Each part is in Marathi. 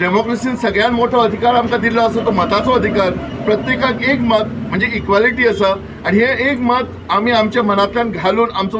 डेमोक्रेसीन सगळ्यात मोठो अधिकार आमकां दिल्लो आसा तो मताचो अधिकार. प्रत्येकाक एक मत म्हणजे इक्वालिटी आसा आणि हे एक मत आमी आमच्या मनांतल्यान घालून आमचो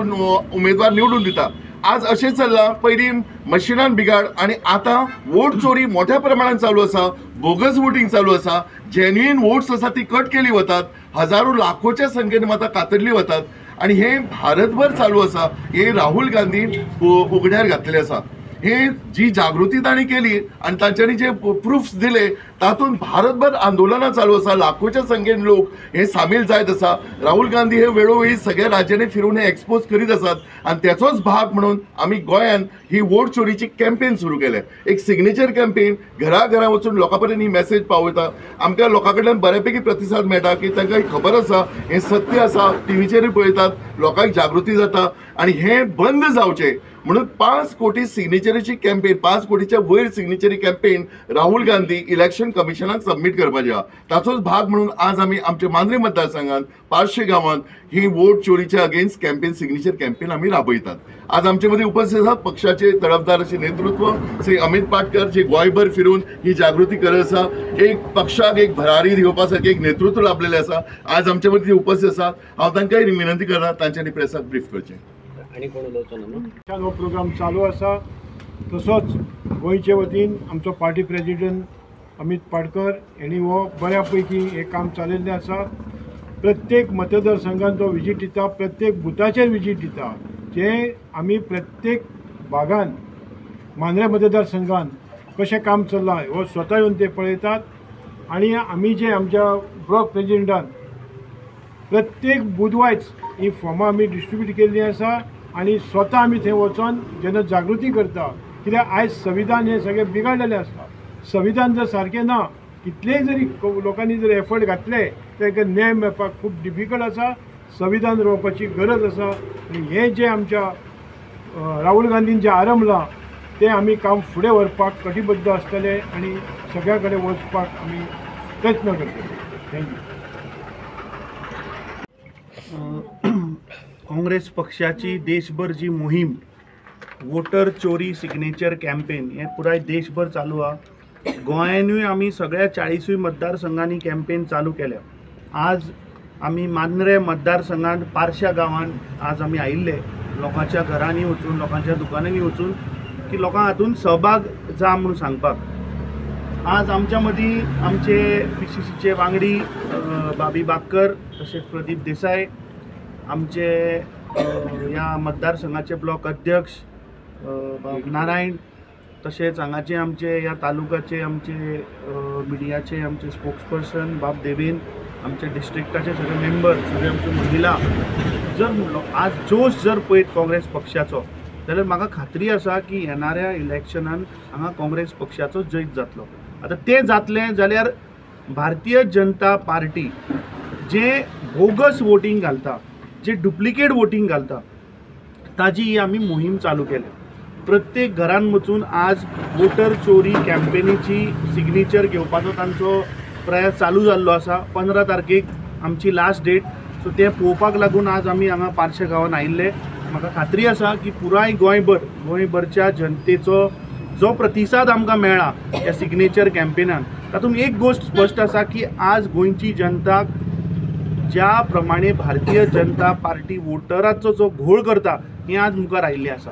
उमेदवार निवडून दिता. आज अशें चल्लां, पयलीं मशिनान बिगाड आणि आता वोट चोरी मोठ्या प्रमाणात चालू आसा, बोगस वोटिंग चालू आसा, जेन्युइन वोट्स आसा ती कट केली वतात, हजारो लाखोच्या संख्येन मतां कातरली वतात आणि हे भारतभर चालू आसा. हे राहुल गांधीन उघड्यार घातलेले आसा. हे जी जागृती तांणी केली आणि तांच्यांनी जे प्रूफ्स दिले तातूंत भारतभर आंदोलनां चालू आसा, लाखोच्या संख्येन लोक हे सामील जायत आसा. राहुल गांधी हे वेळोवेळी सगळ्या राज्यांनी फिरून हे एक्सपोज करीत आसात आणि त्याचोच भाग म्हणून आमी गोंयान ही वोट चोरीची कॅम्पेन सुरू केले. एक सिग्नेचर कॅम्पेन, घरा वचून लोकां पर्यंत ही मेसेज पावयता. आमकां लोकां कडल्यान बऱ्यापैकी प्रतिसाद मेळटा की तांकां खबर आसा हे सत्य आसा, टीव्हीचेरूय पळयतात, लोकांक जागृती जाता आणि हे बंद जावचें म्हणून 5 कोटी सिग्नेचरीची कॅम्पेन, 5 कोटीच्या वयर सिग्नेचरी कॅम्पेन राहुल गांधी इलेक्शन कमिशनाक सबमीट करपाची आहा. ताचोच भाग म्हणून आज आमी आमच्या मांद्रे मतदारसंघात 500 गांवांत ही वोट चोरीच्या अगेन्स्ट कॅम्पेन, सिग्नेचर कॅम्पेन आमी राबयतात. आज आमचे मदीं उपस्थित आसात पक्षाचे तडफदार असे नेतृत्व श्री अमित पाटकर, जे गोंयभर फिरून ही जागृती करत आसा. एक पक्षाक एक भरारी दिवपा सारखे एक नेतृत्व लाभलेले आसा. आज आमचे मदीं उपस्थित आसात. हांव तांकांय विनंती करता तांच्यांनी प्रेसाक ब्रीफ करचें. आणि कोण उलोवचो न्हू. हो प्रोग्राम चालू आसा. तसोच गोंयचे वतीन आमचो पार्टी प्रेसिडेंट अमित पाटकर यांनी हो बऱ्यापैकी हे काम चालिल्लें आसा. प्रत्येक मतदारसंघात तो विजीट दिता, प्रत्येक बुथाचेर विजीट दिता. जे आमी प्रत्येक भागान मांद्रे मतदारसंघान कशें काम चल्लां हो स्वता येवन ते पळयतात. आणि आमी जे आमच्या ब्लॉक प्रेसिडेंटान प्रत्येक बुधवायज ही फॉर्मां आमी डिस्ट्रीब्यूट केल्लीं आसा आणि स्वता आमी थंय वचून जेन्ना जागृती करता. कित्याक आयज संविधान हे सगळें बिगाडलेलें आसा. संविधान जर सारकें ना, कितलेय जरी लोकांनी जर एफर्ट घातले ताका न्याय मेळपाक खूब डिफिकल्ट आसा. संविधान रोवपाची गरज आसा आणि हे जे आमच्या राहुल गांधीन जे आरंभलां ते आमी काम फुडें व्हरपाक कटिबद्ध आसतले आणि सगळ्या कडेन वचपाक आमी प्रयत्न करतले. थँक्यू. काँग्रेस पक्षाची देशभर जी मोहीम वोटर चोरी सिग्नेचर कॅम्पेन हे पुराय देशभर चालू आहे. गोंयानूय आमी सगळ्या 40 मतदारसंघांनी कॅम्पेन चालू केल्या. आज आमी मांद्रे मतदारसंघात पारशा गांवांत आज आमी आयिल्ले, लोकांच्या घरांनी वचून, लोकांच्या दुकानांनी वचून की लोकांक हातूंत सहभाग जा म्हणून सांगपाक. आज आमच्या मदीं आमचे PCCचे वांगडी बाबी बाकर, तशेंच प्रदीप देसाय, आमचे ह्या मतदारसंघाचे ब्लॉक अध्यक्ष नारायण, तशेंच हांगाचे आमचे ह्या तालुक्याचे आमचे मिडियाचे आमचे स्पोक्सपर्सन बाब देवेन, आमचे डिस्ट्रिक्टाचे सगळे मेंबर, सगळे आमचे महिला. जर आज जोश जर पळयत काँग्रेस पक्षाचो जाल्यार म्हाका खात्री आसा की येणाऱ्या इलेक्शनान हांगा काँग्रेस पक्षाचो जैत जातलो. आतां तें जातलें जाल्यार भारतीय जनता पार्टी जे बोगस वोटींग घालता, जे डुप्लिकेट वोटींग घालता, ताजी ही आमी मोहीम चालू केल्या. प्रत्येक घरान वचून आज वोटर चोरी कॅम्पेनीची सिग्नेचर घेवपाचो तांचो प्रयास चालू जाल्लो आसा. 15 तारखेक आमची लास्ट डेट. सो ते पळोवपाक लागून आज आमी हांगा पारशे गांवांत आयिल्ले. म्हाका खात्री आसा की पुराय गोंयभरच्या जनतेचो जो प्रतिसाद आमकां मेळ्ळा ह्या सिग्नेचर कॅम्पेनान, तातूंत एक गोष्ट स्पश्ट आसा की आज गोंयची जनता ज्या प्रमाणे भारतीय जनता पार्टी वोटराचो जो घोळ करता हें आज मुखार आयिल्लें आसा.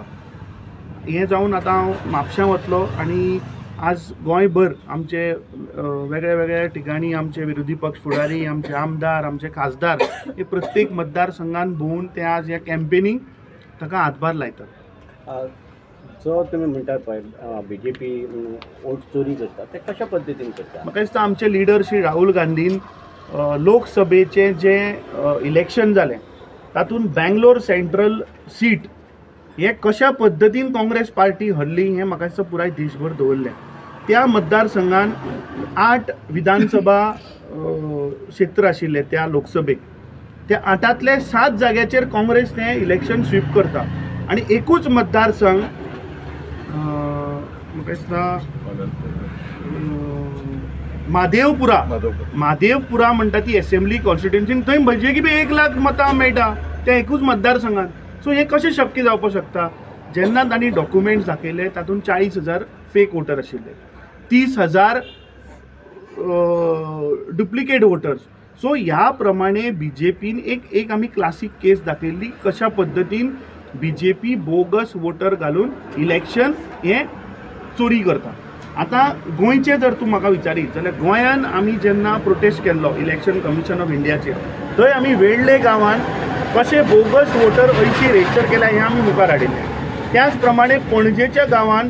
हें जावन आतां हांव म्हापशां वतलो आणि आज गोंयभर आमचे वेगळ्या वेगळ्या ठिकाणी आमचे विरोधी पक्ष फुडारी, आमचे आमदार, आमचे खासदार हे प्रत्येक मतदारसंघान भोंवून ते आज ह्या कॅम्पेनीक ताका हातभार लायतात. जो तुमी म्हणटात पळय BJP वोट चोरी करता ते कशा पद्दतीन करता? म्हाका दिसता आमचे लिडर श्री राहुल गांधीन लोकसभेचे जे इलेक्शन जालें तातूंत बँगलोर सेंट्रल सीट हे कशा पद्दतीन काँग्रेस पार्टी हरली हें म्हाका दिसता पुराय देशभर दवरलें. त्या मतदारसंघान 8 विधानसभा क्षेत्र आशिल्ले त्या लोकसभेक. त्या 8तले 7 जाग्याचेर काँग्रेस तें इलेक्शन स्वीप करता आणि एकूच मतदारसंघ म्हाका दिसता म्हादेवपुरा म्हणटा ती असेंब्ली कॉन्स्टिट्युएन्सीन थंय म्हणजे 1 लाख मतां मेळटा त्या एकूच मतदारसंघात. सो हें कशें शक्य जावपाक शकता? जेन्ना तांणी डॉक्युमेंट्स दाखयले तातूंत 40,000 फेक वोटर आशिल्ले. 30,000 डुप्लिकेट वोटर्स. सो ह्या प्रमाणे BJPन एक आमी क्लासीक केस दाखयल्ली कशा पद्दतीन BJP बोगस वोटर घालून इलेक्शन हे चोरी करता. आतां गोंयचे जर तूं म्हाका विचारीत जाल्यार गोंयान आमी जेन्ना प्रोटेस्ट केल्लो इलेक्शन कमिशन ऑफ इंडियाचेर, थंय आमी वेळ्ळे गांवान कशे बोगस वोटर अंयशी रेजिस्टर केल्या हें आमी मुखार हाडिल्लें. त्याच प्रमाणे पणजेच्या गांवान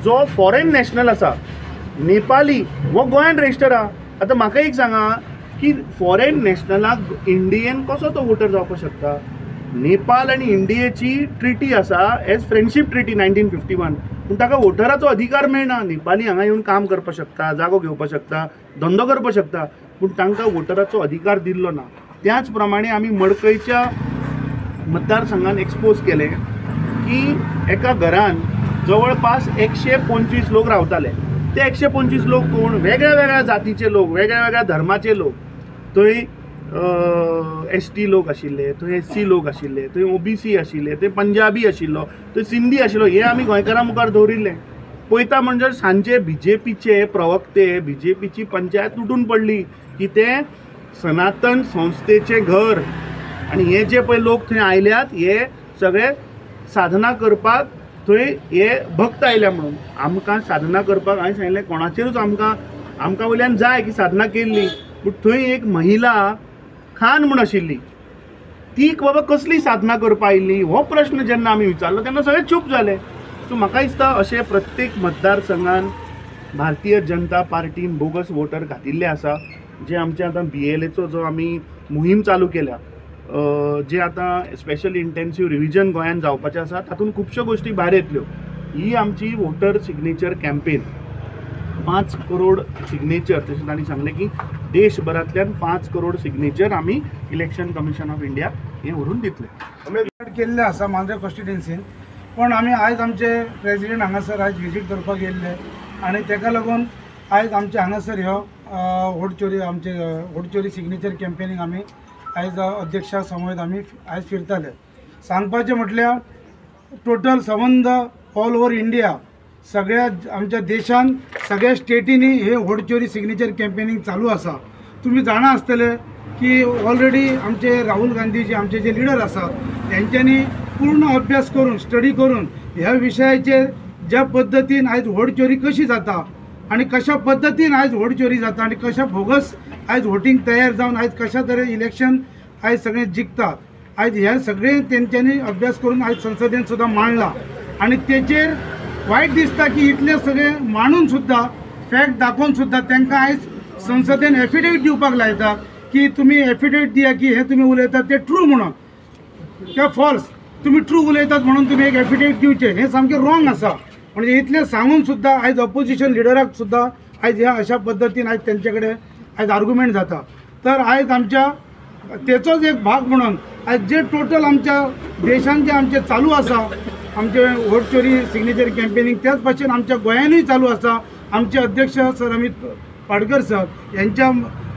जो फॉरेन नॅशनल आसा नेपाली हो गोंयान रेजिस्टर आहा. आतां म्हाका एक सांगा की फॉरेन नॅशनलाक इंडियन कसो तो वोटर जावपाक शकता? नेपाल आनी इंडियेची ट्रिटी आसा एज फ्रेंडशीप ट्रिटी 1951, पूण ताका वोटराचो अधिकार मेळना. नेपाली हांगा येवन काम करपाक शकता, जागो घेवपाक शकता, धंदो करपाक शकता, पूण तांकां वोटराचो अधिकार दिल्लो ना. त्याच प्रमाणे आमी मडकयच्या मतदारसंघान एक्सपोज केले की एका घरान जवळपास 125 लोक रावताले. ते 125 लोक कोण? वेगळ्या वेगळ्या जातीचे लोक, वेगळ्या वेगळ्या धर्माचे लोक. थंय ST लोक आशिल्ले, थंय SC लोक आशिल्ले, थंय OBC आशिल्ले, थंय पंजाबी आशिल्लो, थंय सिंधी आशिल्लो. हे आमी गोंयकारां मुखार दवरिल्लें. पळयता म्हणजे सांजे BJPचे प्रवक्ते, BJPची पंचायत तुटून पडली की ते सनातन संस्थेचे घर आनी हे जे पळय लोक थंय आयल्यात हे सगळे साधना करपाक थंय हे भक्त आयल्या म्हणून. आमकां साधना करपाक हांवें सांगिल्लें कोणाचेरूच आमकां वयल्यान जाय की साधना केल्ली, पूण थंय एक महिला खान म्हूण आशिल्ली, ती बाबा कसली साधना करपा आयिल्ली हो प्रश्न जेन्ना आमी विचारलो तेन्ना सगळे चूप जाले. सो म्हाका दिसता अशे प्रत्येक मतदारसंघान भारतीय जनता पार्टीन बोगस वोटर घातिल्ले आसा. जे आमचे आतां BLAचो जो आमी मोहीम चालू केल्या, जे आतां स्पेशल इंटेन्सिव्ह रिव्हिजन गोंयान जावपाचें आसा, तातूंत खुबश्यो गोश्टी भायर येतल्यो. ही आमची voter signature campaign 5 crore signature, तशें तांणी सांगलें की देशभरांतल्यान 5 करोड सिग्नेचर आमी इलेक्शन कमिशन ऑफ इंडिया हें व्हरून दितले. केल्ले आसा मांद्रे कॉन्स्टिट्युएन्सीन, पण आमी आयज आमचे प्रेसिडेंट हांगासर आयज विजीट करपाक गेल्ले आनी ताका लागून आयज आमचे हांगासर ह्यो वोट चोरी सिग्नेचर कॅम्पेनीक आमी आयज अध्यक्षा समवेत आमी आयज फिरताले. सांगपाचें म्हटल्यार टोटल संबंद ऑल ओव्हर इंडिया सगळ्या आमच्या देशान सगळ्या स्टेटींनी हे वोट चोरी सिग्नेचर कॅम्पेनींग चालू आसा. तुम्ही जाणा आसतले की ऑलरेडी आमचे राहुल गांधीजी आमचे जे लिडर आसात त्यांच्यानी पूर्ण अभ्यास करून स्टडी करून ह्या विशयाचेर ज्या पद्धतीन आयज वोट चोरी कशी जाता आणि कशा पद्धतीन आयज वोट चोरी जाता आणि कशा भोगस आयज वोटींग तयार जावन आयज कशा तरेन इलेक्शन आयज सगळे जिखतात, आयज हे सगळे तेंच्यांनी अभ्यास करून आयज संसदेन सुद्धा मांडला. आणि तेचेर वाईट दिसता की इतले सगळे मांडून सुद्धा फॅक्ट दाखवून सुद्धा तांकां आयज संसदेन एफिडेविट दिवपाक लायता की तुम्ही एफिडेविट दिया की हे तुम्ही उलयतात ते ट्रू म्हणून किंवा फॉल्स. तुम्ही ट्रू उलयतात म्हणून तुम्ही एक एफिडेविट दिवचे हे सामकें रॉंग आसा. म्हणजे इतले सांगून सुद्धा आयज ऑपोजिशन लिडराक सुद्धा आयज ह्या अशा पद्धतीन आयज त्यांचे कडेन आयज आर्ग्युमेंट जाता. तर आयज आमच्या तेचोच एक भाग म्हणून आयज जे टोटल आमच्या देशान जे आमचे चालू आसा आमचे वोट चोरी सिग्नेचर कॅम्पेनींग त्याच भाशेन आमच्या गोंयानूय चालू आसा. आमचे अध्यक्ष सर अमित पाडकर सर यांच्या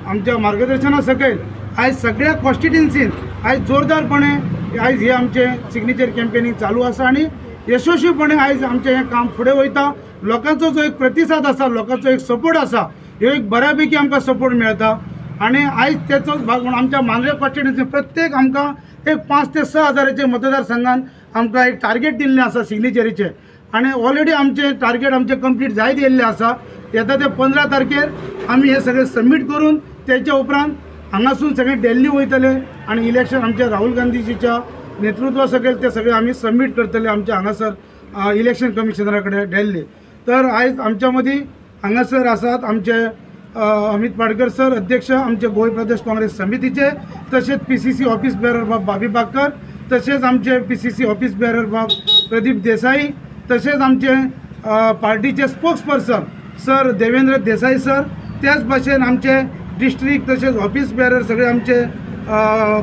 आमच्या मार्गदर्शना सकयल आयज सगळ्या कॉन्स्टिट्युएन्सीन आयज जोरदारपणे आयज हे आमचे सिग्नेचर कॅम्पेनींग चालू आसा आणि यशस्वीपणे आयज आमचे हे काम फुडें वयता. लोकांचो जो एक प्रतिसाद आसा, लोकांचो एक सपोर्ट आसा, ह्यो एक बऱ्यापैकी आमकां सपोर्ट मेळटा. आणि आयज तेचोच भाग म्हणून आमच्या मांद्रे कॉन्स्टिट्युएन्सीन प्रत्येक आमकां एक 5 ते 6 हजाराचे मतदारसंघान आमकां एक टार्गेट दिल्लें आसा सिग्नेचरीचे. आणि ऑलरेडी आमचे टार्गेट आमचे कंप्लीट जायत येयल्ले आसा. येता ते 15 तारखेर आमी हे सगळे सबमीट करून त्याच्या उपरांत हांगासून सगळे दिल्ली वयतले आणि इलेक्शन आमच्या राहुल गांधीजीच्या नेतृत्वा सकयल ते सगळे आमी सबमीट करतले आमच्या हांगासर इलेक्शन कमिशनरा कडेन दिल्ली. तर आयज आमच्या मदीं हांगासर आसात आमचे अमित पाडकर सर अध्यक्ष आमचे गोंय प्रदेश काँग्रेस समितीचे, तसेच PCC ऑफिस बेअरर बाब बाबी बाकर, तसेच आमचे PCC ऑफिस बेअरर बाब प्रदीप देसाई, तसेच आमचे पार्टीचे spokesperson sir Devendra Desai sir, त्याच भाशेन आमचे डिस्ट्रिक्ट तसेच ऑफिस बेअरर सगळे आमचे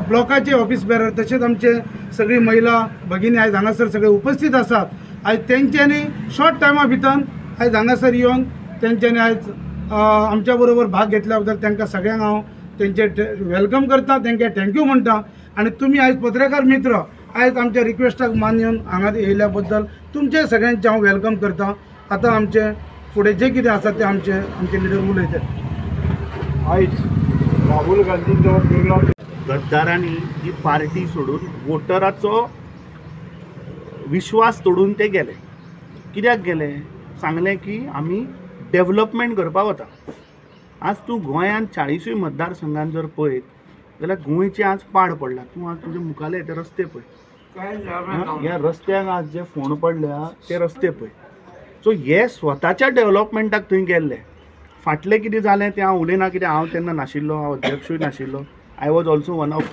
ब्लॉकाचे ऑफिस बेअरर तसेच आमचे सगळी महिला भगिनी आयज हांगासर सगळे उपस्थित आसात. आयज तेंच्यांनी शॉर्ट टायमा भितर आयज हांगासर येवन तेंच्यांनी आयज आमच्या बरोबर भाग घेतल्या बद्दल तांकां सगळ्यांक हांव तेंचे वेलकम करता, तांकां थँक्यू म्हणटा. आणि तुम्ही आयज पत्रकार मित्र आयज आमच्या रिक्वेस्टाक मान येवन हांगा येयल्या बद्दल तुमचे सगळ्यांचे हांव वेलकम करता. आतां आमचे फुडें जे कितें आसा तें आमचे लिडर उलयतात. आयज राहुल गांधींचो वेगळो गद्दारांनी ही पार्टी सोडून वोटराचो विश्वास तोडून ते गेले. कित्याक गेले? सांगलें की आमी डेव्हलपमेंट करपाक वता. आज तूं गोंयांत 40 मतदारसंघांत जर पळयत जाल्यार गोंयचे आज पाड पडला. तूं आज तुजे मुखाले ते रस्ते पळय, ह्या रस्त्याक आज जे फोंड पडल्या ते रस्ते पळय. सो हे स्वताच्या डेव्हलपमेंटाक थंय गेल्ले. फाटलें कितें जालें तें हांव उलयना, कित्याक हांव तेन्ना नाशिल्लो, हांव अध्यक्षूय नाशिल्लो. I was also one of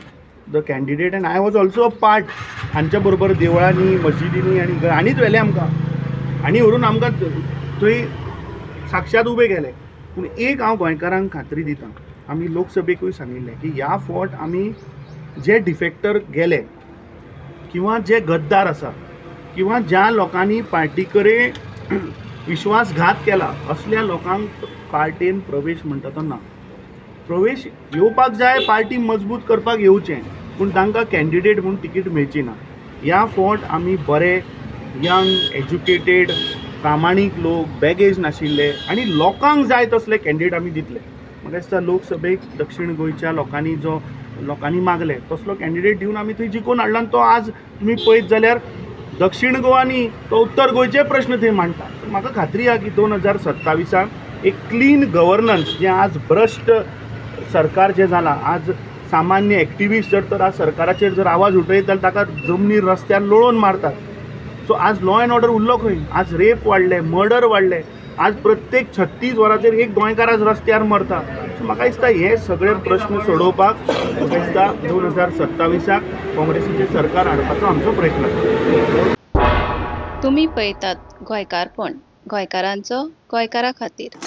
the candidate end I was also a part. हांच्या बरोबर देवळांनी, मस्जिदींनी आनीच व्हेले आमकां, आनी व्हरून आमकां थंय साक्षात उबे केले. पूण एक हांव गोंयकारांक खात्री दितां, आमी लोकसभेकूय सांगिल्लें की ह्या फावट आमी जे डिफेक्टर गेले किंवा जे गद्दार आसा किंवा ज्या लोकांनी पार्टी कडेन विश्वासघात केला असल्या लोकांक पार्टेन प्रवेश म्हणटा तो ना. प्रवेश येवपाक जाय, पार्टी मजबूत करपाक येवचें, पूण तांकां कॅन्डिडेट म्हूण तिकीट मेळची ना. ह्या फावट आमी बरे यंग, एज्युकेटेड, प्रामाणीक लोक, बॅगेज नाशिल्ले आनी लोकांक जाय तसले कॅन्डिडेट आमी दितले. म्हाका दिसता लोकसभेक दक्षिण गोंयच्या लोकांनी मागले तसलो कॅन्डिडेट दिवन आमी थंय जिखून हाडला. तो आज तुमी पळयत जाल्यार दक्षिण गोवा न्ही, तो उत्तर गोंयचे प्रश्न थंय मांडटा. म्हाका खात्री आहा की 2027 एक क्लीन गव्हर्नन्स, जें आज भ्रश्ट सरकार जें जालां, आज सामान्य एक्टिविस्ट तर आज सरकाराचेर जर आवाज उठयत जाल्यार ताका जमनीर रस्त्यार लोळोवन मारतात. सो आज लॉ एंड ऑर्डर उरलो खंय? आज रेप वाडले, मर्डर वाडले. आज प्रत्येक 36 वरांचेर एक गोंयकार आज रस्त्यार मरता. सो म्हाका दिसता हे सगळे प्रश्न सोडोवपाक म्हाका दिसता 2027 काँग्रेसीचें सरकार हाडपाचो आमचो प्रयत्न आसा. तुम्ही पळयतात गोंयकारपण, गोंयकारांचो गोंयकारा खातीर.